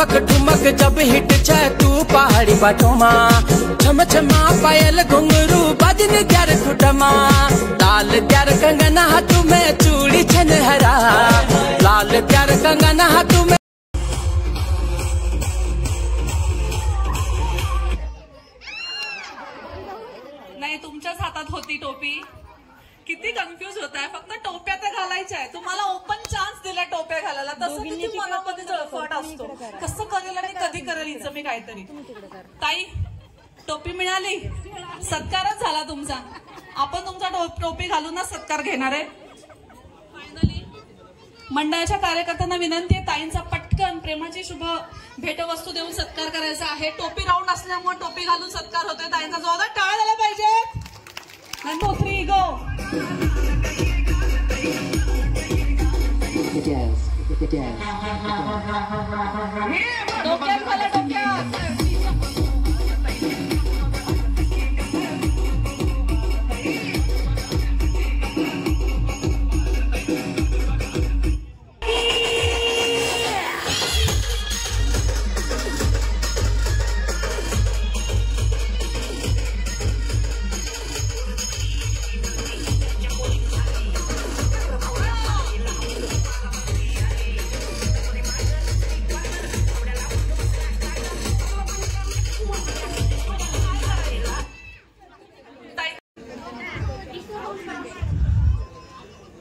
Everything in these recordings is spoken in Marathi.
ठुमक ठुमक जब हिट छे तू पहाड़ी बाटोमा, छम छमा पायल घुंघरू बजन ग्यार खुटमा, लाल प्यार कंगना हाथ में चूड़ी छन हरा, लाल प्यार कंगना हाथ में। नाही तुमच्याच हातात होती टोपी, किती कन्फ्युज होताय, फक्त टोप्या तर घालायच्या आहे। तुम्हाला ओपन चान्स दिला टोप्या घालायला, तसं किती मनामध्ये जळफट असतो, कसं करेल आणि कधी करेल हिचं मी काहीतरी। ताई टोपी मिळाली, सत्कारच झाला तुमचा, आपण तुमचा टोपी घालूनच सत्कार घेणार आहे। फायनली मंडळाच्या कार्यकर्त्यांना विनंती आहे, ताईंचा पटकन प्रेमाची शुभ भेटवस्तू देऊन सत्कार करायचा आहे। टोपी राऊंड असल्यामुळे टोपी घालून सत्कार होतोय, ताईंचा जोरदार टाळ्या झाला पाहिजे। 1 2 3 गो। डोक्यात घाला, डोक्यात।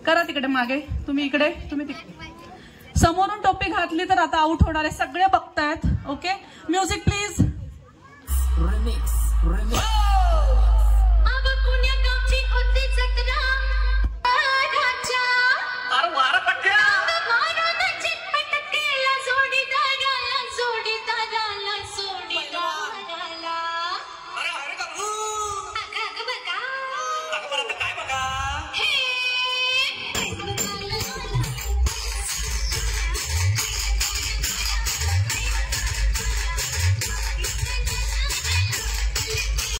करा तिकडे मागे, तुम्ही इकडे, तुम्ही तिकडे। समोरून टोपी घातली तर आता आउट होणार आहे, सगळे बघतायत। Okay music please.